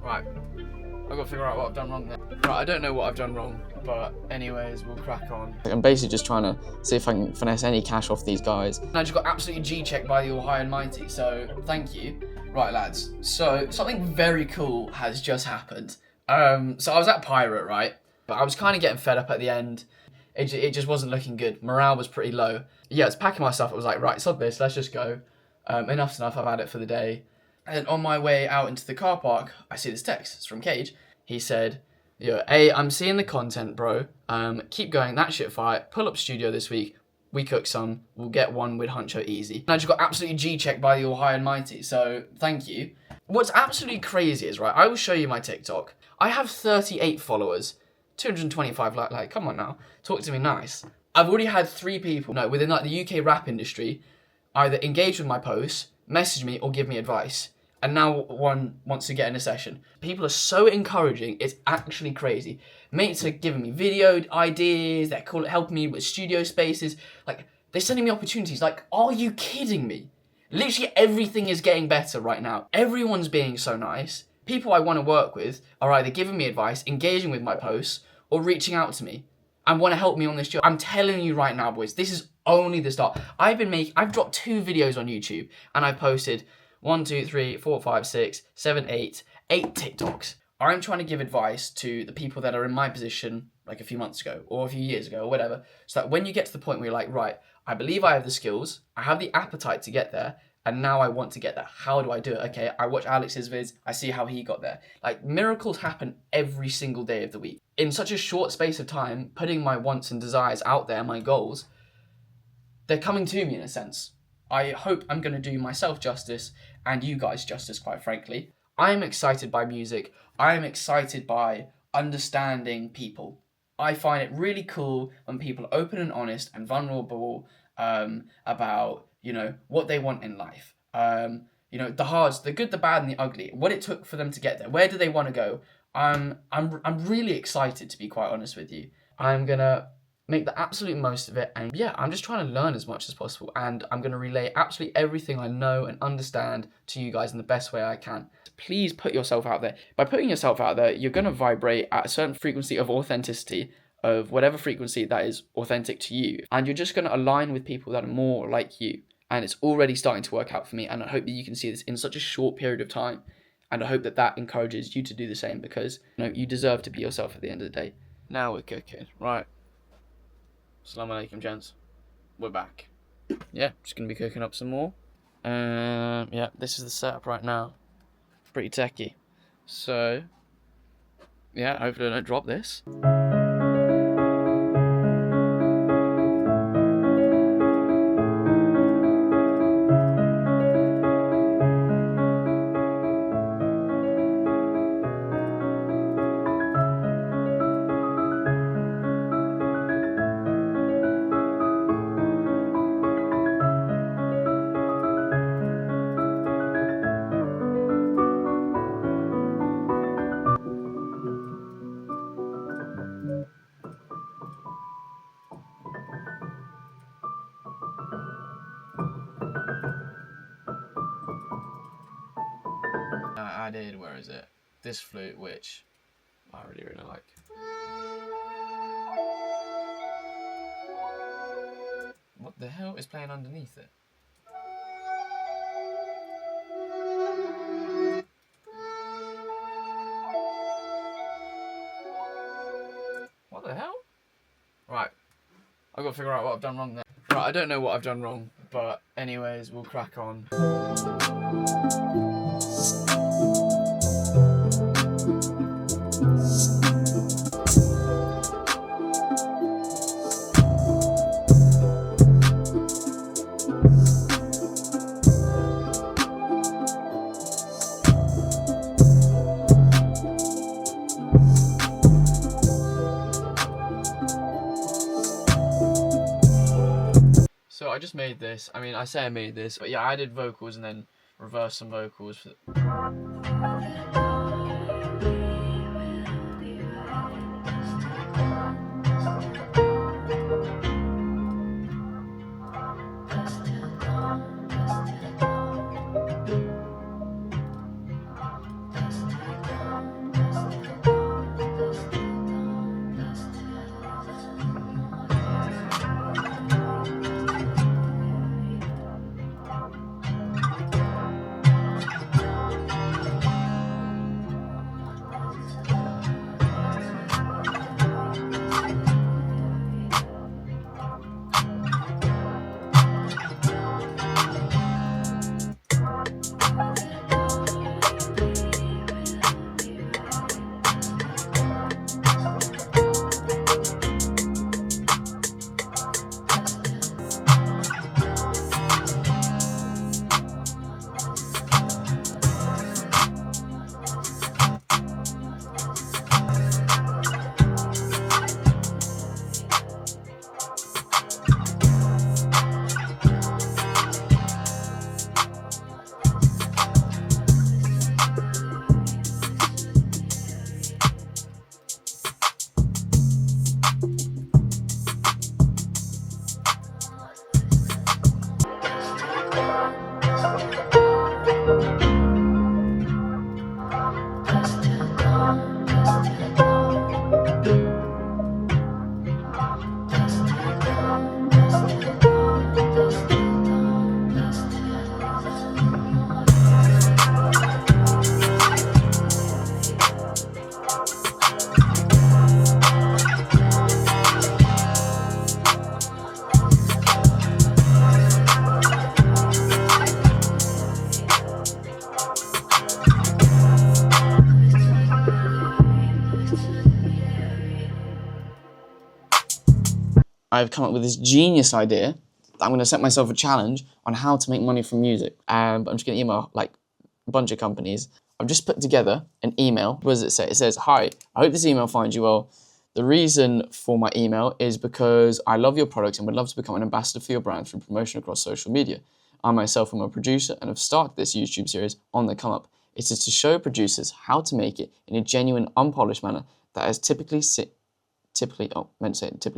Right, I've got to figure out what I've done wrong there. Right, I don't know what I've done wrong, but anyways, we'll crack on. I'm basically just trying to see if I can finesse any cash off these guys. And I just got absolutely G-checked by the All High and Mighty, so thank you. Right, lads, so something very cool has just happened. So I was at Pirate, right? But I was kind of getting fed up at the end. It just wasn't looking good. Morale was pretty low. Yeah, I was packing my stuff. I was like, right, sod this, let's just go. Enough's enough, I've had it for the day. And on my way out into the car park, I see this text. It's from Cage. He said, yo, hey, I'm seeing the content, bro. Keep going, that shit fire. Pull up studio this week. We cook some. We'll get one with Huncho easy. And I just got absolutely G-checked by the All High and Mighty, so thank you. What's absolutely crazy is, right, I will show you my TikTok. I have 38 followers, 225 like, come on now, talk to me nice. I've already had 3 people, within like the UK rap industry, either engage with my posts, message me, or give me advice. And now one wants to get in a session. People are so encouraging, it's actually crazy. Mates are giving me video ideas, they're helping me with studio spaces. Like, they're sending me opportunities. Like, are you kidding me? Literally everything is getting better right now. Everyone's being so nice. People I want to work with are either giving me advice, engaging with my posts, or reaching out to me and want to help me on this job. I'm telling you right now, boys, this is only the start. I've dropped 2 videos on YouTube, and I've posted 1, 2, 3, 4, 5, 6, 7, 8 TikToks. I'm trying to give advice to the people that are in my position like a few months ago or a few years ago or whatever, so that when you get to the point where you're like, right, I believe I have the skills, I have the appetite to get there, and now I want to get there. How do I do it? Okay, I watch Alex's vids, I see how he got there. Like, miracles happen every single day of the week. In such a short space of time, putting my wants and desires out there, my goals, they're coming to me in a sense. I hope I'm going to do myself justice and you guys justice, quite frankly. I am excited by music. I am excited by understanding people. I find it really cool when people are open and honest and vulnerable about, what they want in life. The hards, the good, the bad, and the ugly. What it took for them to get there. Where do they want to go? I'm really excited, to be quite honest with you. I'm gonna make the absolute most of it, and yeah, I'm just trying to learn as much as possible, and I'm gonna relay absolutely everything I know and understand to you guys in the best way I can. Please put yourself out there. By putting yourself out there, you're gonna vibrate at a certain frequency of authenticity, of whatever frequency that is authentic to you, and you're just gonna align with people that are more like you. And it's already starting to work out for me, and I hope that you can see this in such a short period of time, and I hope that that encourages you to do the same, because you deserve to be yourself at the end of the day. Now we're cooking, right? Assalamu alaikum, gents. We're back. Yeah, just gonna be cooking up some more. Yeah, this is the setup right now. Pretty techie. So, yeah, hopefully I don't drop this. I added, where is it? This flute, which I really, really like. What the hell is playing underneath it? What the hell? Right, I've got to figure out what I've done wrong there. Right, I don't know what I've done wrong, but anyways, we'll crack on. So I just made this. I mean, I say I made this, but yeah, I added vocals and then reversed some vocals for I've come up with this genius idea that I'm going to set myself a challenge on how to make money from music. But I'm just going to email like a bunch of companies. I've just put together an email. What does it say? It says, "Hi, I hope this email finds you well. The reason for my email is because I love your product and would love to become an ambassador for your brand through promotion across social media. I myself am a producer and have started this YouTube series on the come up. It is to show producers how to make it in a genuine, unpolished manner that is typically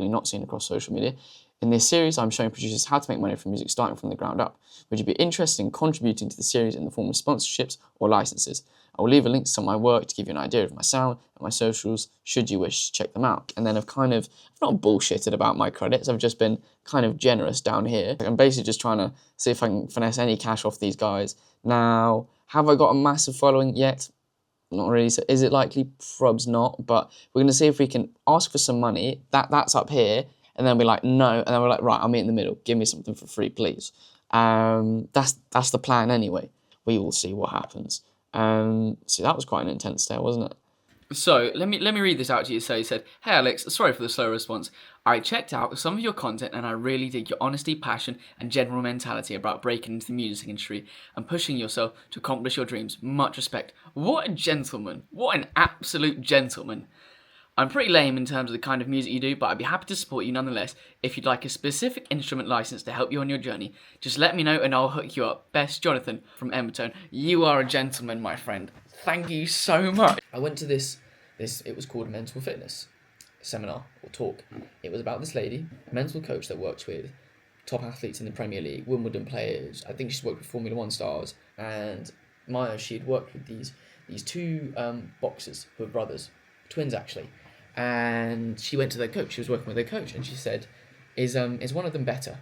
not seen across social media. In this series, I'm showing producers how to make money from music starting from the ground up. Would you be interested in contributing to the series in the form of sponsorships or licenses? I will leave a link to some of my work to give you an idea of my sound and my socials, should you wish to check them out." And then I've not bullshitted about my credits, I've just been kind of generous down here. I'm basically just trying to see if I can finesse any cash off these guys. Now, have I got a massive following yet? Not really. So is it likely? Probably not. But we're going to see if we can ask for some money. That's up here. And then we're like, no. And then we're like, right, I'll meet in the middle. Give me something for free, please. That's the plan anyway. We will see what happens. See, that was quite an intense day, wasn't it? So let me read this out to you. So he said, "Hey Alex, sorry for the slow response. I checked out some of your content and I really dig your honesty, passion and general mentality about breaking into the music industry and pushing yourself to accomplish your dreams. Much respect." What a gentleman. What an absolute gentleman. "I'm pretty lame in terms of the kind of music you do, but I'd be happy to support you nonetheless. If you'd like a specific instrument license to help you on your journey, just let me know and I'll hook you up. Best, Jonathan from Embertone." You are a gentleman, my friend. Thank you so much. I went to this it was called a mental fitness seminar or talk. It was about this lady, a mental coach that works with top athletes in the Premier League, Wimbledon players. I think she's worked with Formula One stars. And Maya, she'd worked with these two boxers who were brothers, twins actually. And she went to their coach. She was working with their coach, and she said, "Is one of them better?"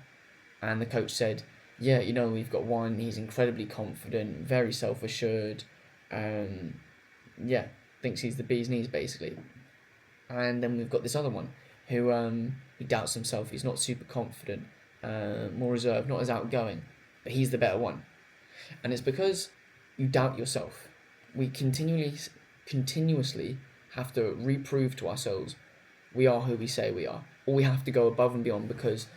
And the coach said, "Yeah, we've got one. He's incredibly confident, very self-assured, thinks he's the bee's knees basically. And then we've got this other one who he doubts himself. He's not super confident, more reserved, not as outgoing, but he's the better one." And it's because you doubt yourself. We continuously have to reprove to ourselves we are who we say we are, or we have to go above and beyond because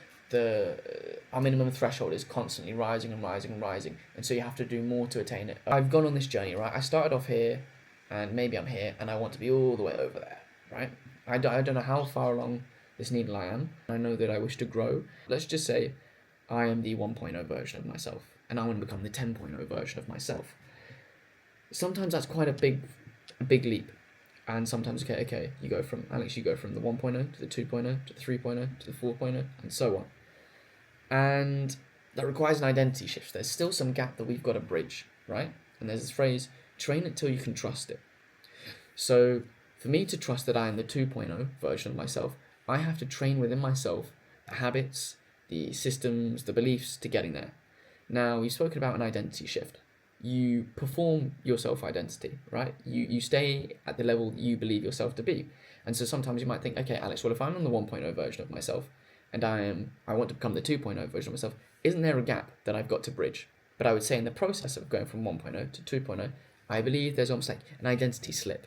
our minimum threshold is constantly rising and rising and rising, and so you have to do more to attain it. I've gone on this journey, right? I started off here, and maybe I'm here, and I want to be all the way over there, right? I don't know how far along this needle I am. I know that I wish to grow. Let's just say I am the 1.0 version of myself, and I want to become the 10.0 version of myself. Sometimes that's quite a big leap. And sometimes, okay, you go from the 1.0 to the 2.0 to the 3.0 to the 4.0 and so on. And that requires an identity shift. There's still some gap that we've got to bridge, right? And there's this phrase, train it till you can trust it. So for me to trust that I am the 2.0 version of myself, I have to train within myself the habits, the systems, the beliefs to getting there. Now, we've spoken about an identity shift. You perform your self-identity, right? You stay at the level that you believe yourself to be. And so sometimes you might think, okay, Alex, well, if I'm on the 1.0 version of myself and I want to become the 2.0 version of myself, isn't there a gap that I've got to bridge? But I would say in the process of going from 1.0 to 2.0, I believe there's almost like an identity slip.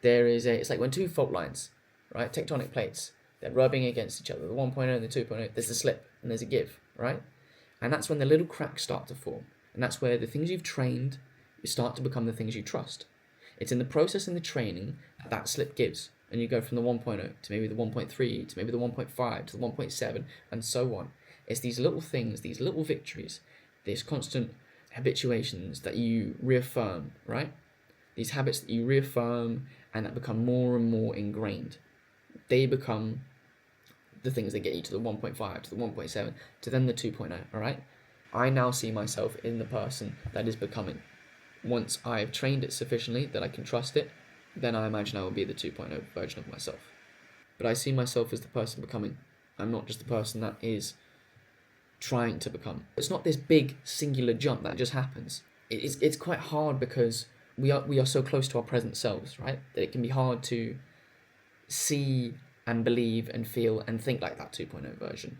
It's like when two fault lines, right? Tectonic plates, they're rubbing against each other, the 1.0 and the 2.0, there's a slip and there's a give, right? And that's when the little cracks start to form. And that's where the things you've trained start to become the things you trust. It's in the process and the training that slip gives. And you go from the 1.0 to maybe the 1.3 to maybe the 1.5 to the 1.7 and so on. It's these little things, these little victories, these constant habituations that you reaffirm, right? These habits that you reaffirm and that become more and more ingrained. They become the things that get you to the 1.5, to the 1.7, to then the 2.0, all right? I now see myself in the person that is becoming. Once I've trained it sufficiently that I can trust it, then I imagine I will be the 2.0 version of myself. But I see myself as the person becoming. I'm not just the person that is trying to become. It's not this big singular jump that just happens. It's quite hard because we are so close to our present selves, right? That it can be hard to see and believe and feel and think like that 2.0 version.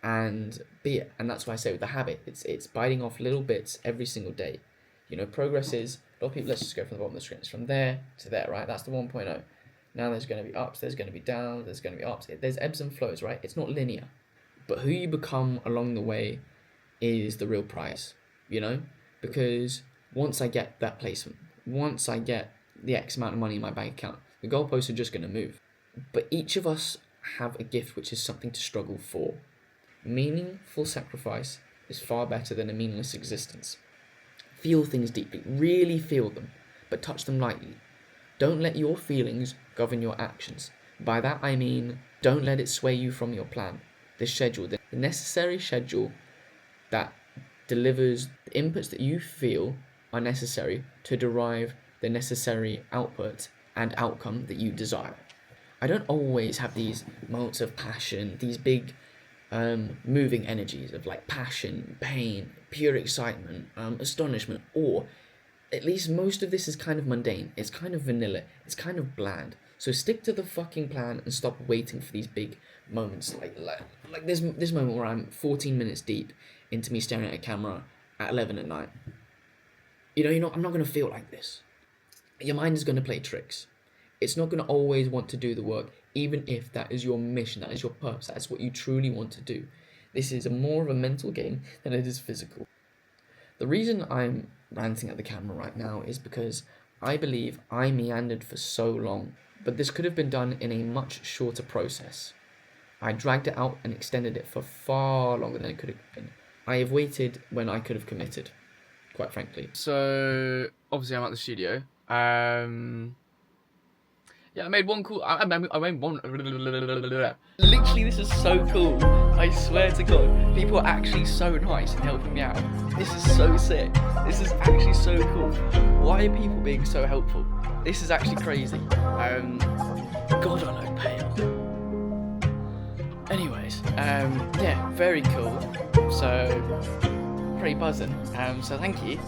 And be it. And that's why I say with the habit, it's biting off little bits every single day. Progress is, a lot of people, let's just go from the bottom of the screen. It's from there to there, right? That's the 1.0. Now there's going to be ups, there's going to be downs, there's going to be ups. There's ebbs and flows, right? It's not linear. But who you become along the way is the real prize, you know? Because once I get that placement, once I get the X amount of money in my bank account, the goalposts are just going to move. But each of us have a gift which is something to struggle for. Meaningful sacrifice is far better than a meaningless existence. Feel things deeply, really feel them, but touch them lightly. Don't let your feelings govern your actions. By that I mean, don't let it sway you from your plan. The schedule, the necessary schedule that delivers the inputs that you feel are necessary to derive the necessary output and outcome that you desire. I don't always have these moments of passion, these big moving energies of like passion, pain, pure excitement, astonishment, awe. At least most of this is kind of mundane. It's kind of vanilla. It's kind of bland. So stick to the fucking plan and stop waiting for these big moments. Like this moment where I'm 14 minutes deep into me staring at a camera at 11 at night. I'm not going to feel like this. Your mind is going to play tricks. It's not going to always want to do the work, even if that is your mission, that is your purpose, that is what you truly want to do. This is more of a mental game than it is physical. The reason I'm ranting at the camera right now is because I believe I meandered for so long, but this could have been done in a much shorter process. I dragged it out and extended it for far longer than it could have been. I have waited when I could have committed, quite frankly. So, obviously I'm at the studio. Yeah, I made one cool. I made one. Literally, this is so cool. I swear to God, people are actually so nice and helping me out. This is so sick. This is actually so cool. Why are people being so helpful? This is actually crazy. God, I look pale. Anyways, yeah, very cool. So, pretty buzzing. So thank you.